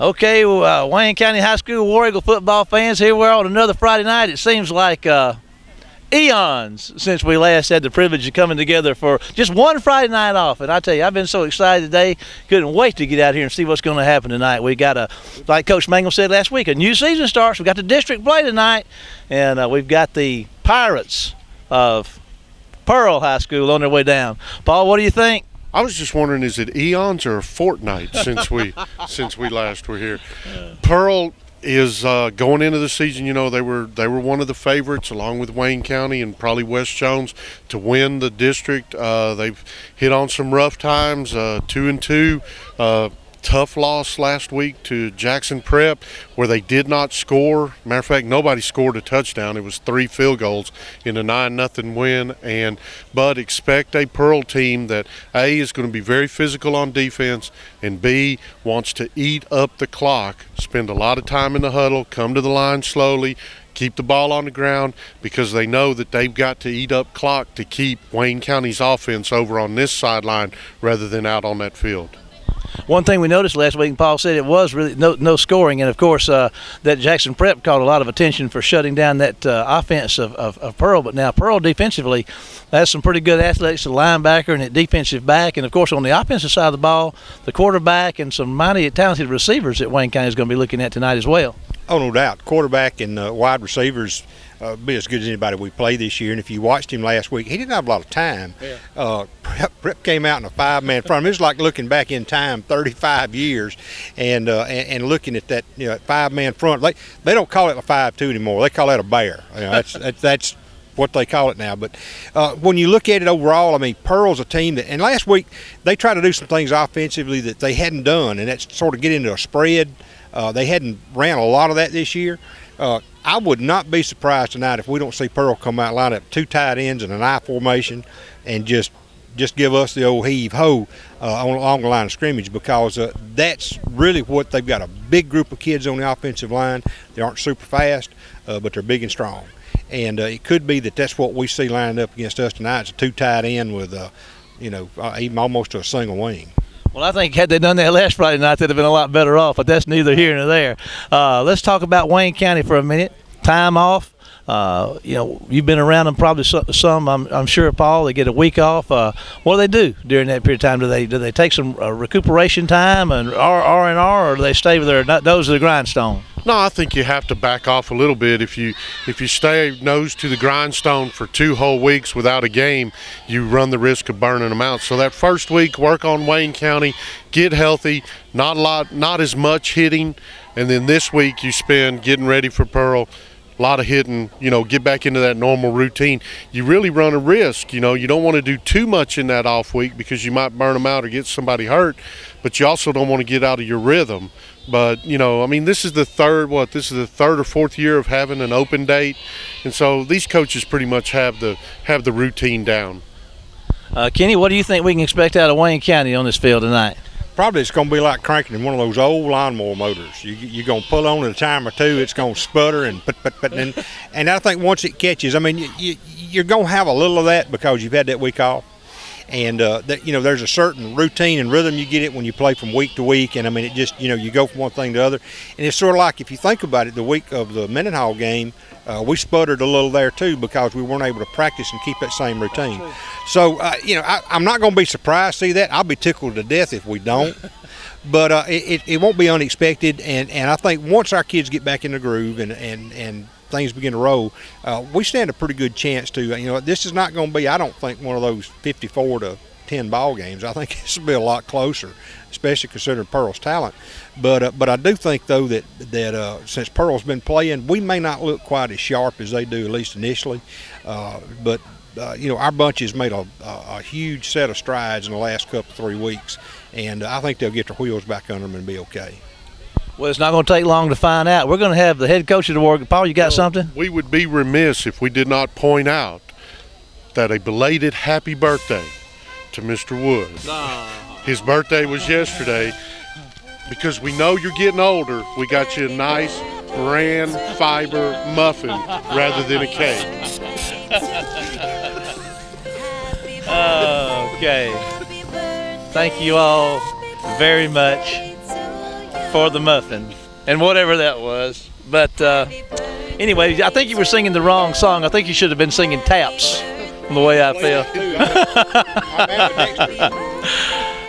Okay, Wayne County High School War Eagle football fans, here we're on another Friday night. It seems like eons since we last had the privilege of coming together for just one Friday night off. And I tell you, I've been so excited today. Couldn't wait to get out here and see what's going to happen tonight. We got like Coach Mangum said last week, a new season starts. We got the district play tonight, and we've got the Pirates of Pearl High School on their way down. Paul, what do you think? I was just wondering, is it eons or a fortnight since we last were here? Pearl is going into the season. You know, they were one of the favorites, along with Wayne County and probably West Jones, to win the district. They've hit on some rough times, 2-2. Tough loss last week to Jackson Prep, where they did not score. Matter of fact, nobody scored a touchdown. It was 3 field goals in a 9-0 win. But expect a Pearl team that A, is going to be very physical on defense, and B, wants to eat up the clock, spend a lot of time in the huddle, come to the line slowly, keep the ball on the ground, because they know that they've got to eat up clock to keep Wayne County's offense over on this sideline rather than out on that field. One thing we noticed last week, and Paul said it was really no scoring, and of course that Jackson Prep caught a lot of attention for shutting down that offense of Pearl. But now Pearl defensively has some pretty good athletes, the linebacker and at defensive back, and of course on the offensive side of the ball, the quarterback and some mighty talented receivers that Wayne County is going to be looking at tonight as well. Oh, no doubt. Quarterback and wide receivers be as good as anybody we played this year. And if you watched him last week, he didn't have a lot of time. Yeah. Prep came out in a 5-man front. It was like looking back in time 35 years and looking at that 5-man front. They don't call it a 5-2 anymore. They call that a bear. That's what they call it now. But when you look at it overall, I mean, Pearl's a team that, and last week they tried to do some things offensively that they hadn't done, and that's sort of get into a spread. They hadn't ran a lot of that this year. I would not be surprised tonight if we don't see Pearl come out, line up 2 tight ends in an I formation, and just give us the old heave-ho along the line of scrimmage, because that's really what they've got, a big group of kids on the offensive line. They aren't super fast, but they're big and strong. And it could be that that's what we see lined up against us tonight. It's a 2 tight end with, even almost to a single wing. Well, I think had they done that last Friday night, they'd have been a lot better off, but that's neither here nor there. Let's talk about Wayne County for a minute. Time off. You've been around them probably some. I'm sure, Paul. They get a week off. What do they do during that period of time? Do they take some recuperation time and R&R, or do they stay with their nose to the grindstone? No, I think you have to back off a little bit. If you stay nose to the grindstone for 2 whole weeks without a game, you run the risk of burning them out. So that first week, work on Wayne County, get healthy, not as much hitting, and then this week you spend getting ready for Pearl. A lot of hitting, get back into that normal routine. You really run a risk. You don't want to do too much in that off week because you might burn them out or get somebody hurt, but you also don't want to get out of your rhythm. But, this is the third or 4th year of having an open date, and so these coaches pretty much have the routine down. Kenny, what do you think we can expect out of Wayne County on this field tonight? Probably it's going to be like cranking in one of those old lawnmower motors. You're going to pull on at a time or two, it's going to sputter and and I think once it catches, you're going to have a little of that because you've had that week off. And, there's a certain routine and rhythm you get it when you play from week to week. And, it just, you go from one thing to the other. And it's sort of like, if you think about it, the week of the Mendenhall game, we sputtered a little there, too, because we weren't able to practice and keep that same routine. So, I'm not going to be surprised to see that. I'll be tickled to death if we don't. But it won't be unexpected. And I think once our kids get back in the groove and things begin to roll, we stand a pretty good chance to, this is not going to be, I don't think, one of those 54-10 ball games. I think this will be a lot closer, especially considering Pearl's talent. But I do think, though, that since Pearl's been playing, we may not look quite as sharp as they do, at least initially. But our bunch has made a huge set of strides in the last 3 weeks, and I think they'll get their wheels back under them and be okay. Well, it's not going to take long to find out. We're going to have the head coach of the war. Paul, you got something? We would be remiss if we did not point out that a belated happy birthday to Mr. Wood. His birthday was yesterday. Because we know you're getting older, we got you a nice bran fiber muffin rather than a cake. Okay. Thank you all very much. for the muffin and whatever that was. But anyway, I think you were singing the wrong song. I think you should have been singing Taps, from the way I feel.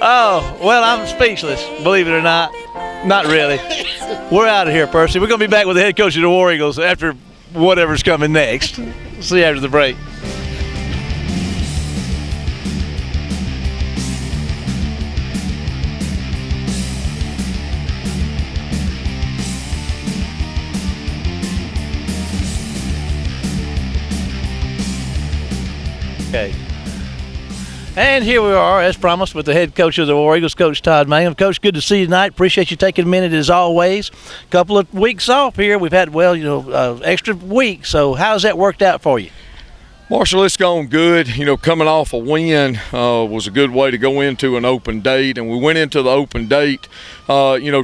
Oh, well, I'm speechless, believe it or not. Not really. We're out of here, Percy. We're going to be back with the head coach of the War Eagles after whatever's coming next. See you after the break. Okay. And here we are, as promised, with the head coach of the War Eagles, Coach Todd Mangum. Coach, good to see you tonight. Appreciate you taking a minute as always. Couple of weeks off here. We've had, well, extra week. So how's that worked out for you? Marshall, it's gone good. Coming off a win was a good way to go into an open date, and we went into the open date,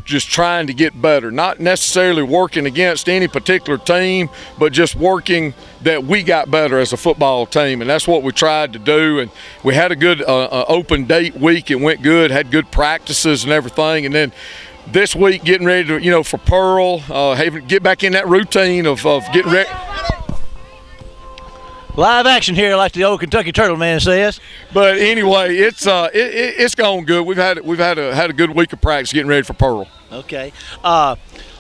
just trying to get better, not necessarily working against any particular team, but just working that we got better as a football team, and that's what we tried to do. And we had a good open date week. It went good, had good practices and everything, and then this week getting ready to, for Pearl, get back in that routine of getting ready. Live action here, like the old Kentucky Turtle man says. But anyway, it's gone good. We've had a good week of practice getting ready for Pearl. Okay.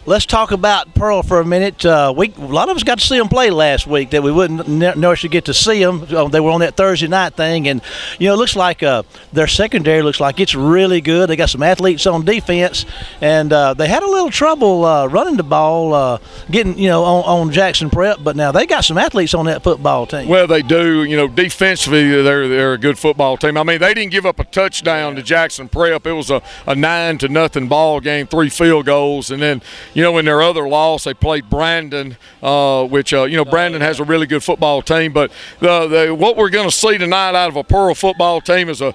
Let's talk about Pearl for a minute. A lot of us got to see them play last week that we wouldn't necessarily get to see them. They were on that Thursday night thing, and it looks like their secondary looks like it's really good. They got some athletes on defense, and they had a little trouble running the ball, getting on Jackson Prep. But now they got some athletes on that football team. Well, they do. Defensively, they're a good football team. I mean, they didn't give up a touchdown to Jackson Prep. It was a 9-0 ball game, 3 field goals, and then. In their other loss, they played Brandon, which, Brandon has a really good football team. But what we're going to see tonight out of a Pearl football team is a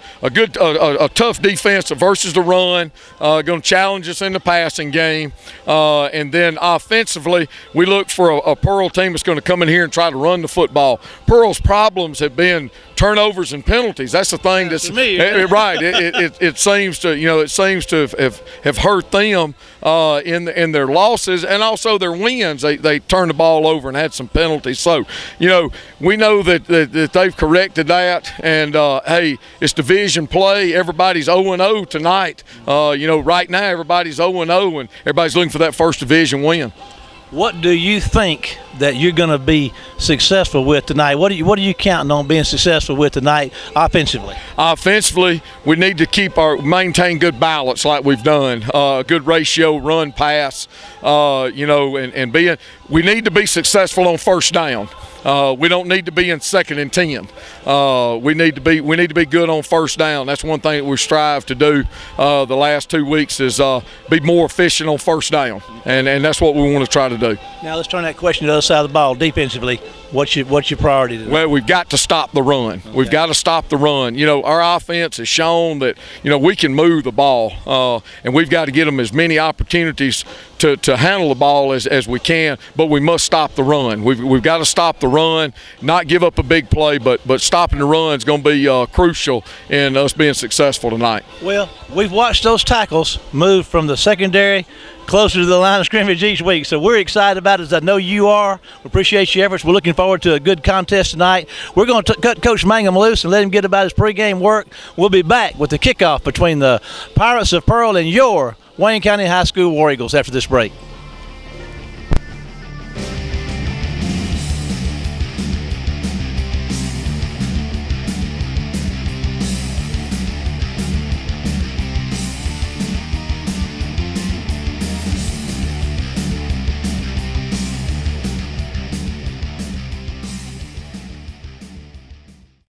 tough defense versus the run, going to challenge us in the passing game. And then offensively, we look for a Pearl team that's going to come in here and try to run the football. Pearl's problems have been turnovers and penalties. That's the thing that's right. It seems to have hurt them in their losses and also their wins. They turned the ball over and had some penalties. So we know that they've corrected that. And hey, it's division play. Everybody's 0-0 tonight. Right now everybody's 0-0 and everybody's looking for that first division win. What do you think that you're going to be successful with tonight? What are you counting on being successful with tonight offensively? Offensively, we need to maintain good balance like we've done. Good ratio, run, pass, and we need to be successful on first down. We don't need to be in 2nd and 10. We need to be good on first down. That's one thing that we strive to do the last 2 weeks is be more efficient on first down, and that's what we want to try to do. Now let's turn that question to the other side of the ball. Defensively, what's your priority today? Well, we've got to stop the run. Okay. We've got to stop the run. Our offense has shown that we can move the ball, and we've got to get them as many opportunities to handle the ball as we can, but we must stop the run. We've got to stop the run, not give up a big play, but stopping the run is going to be crucial in us being successful tonight. Well, we've watched those tackles move from the secondary closer to the line of scrimmage each week, so we're excited about it, as I know you are. We appreciate your efforts. We're looking forward to a good contest tonight. We're going to cut Coach Mangum loose and let him get about his pregame work. We'll be back with the kickoff between the Pirates of Pearl and your Wayne County High School War Eagles after this break.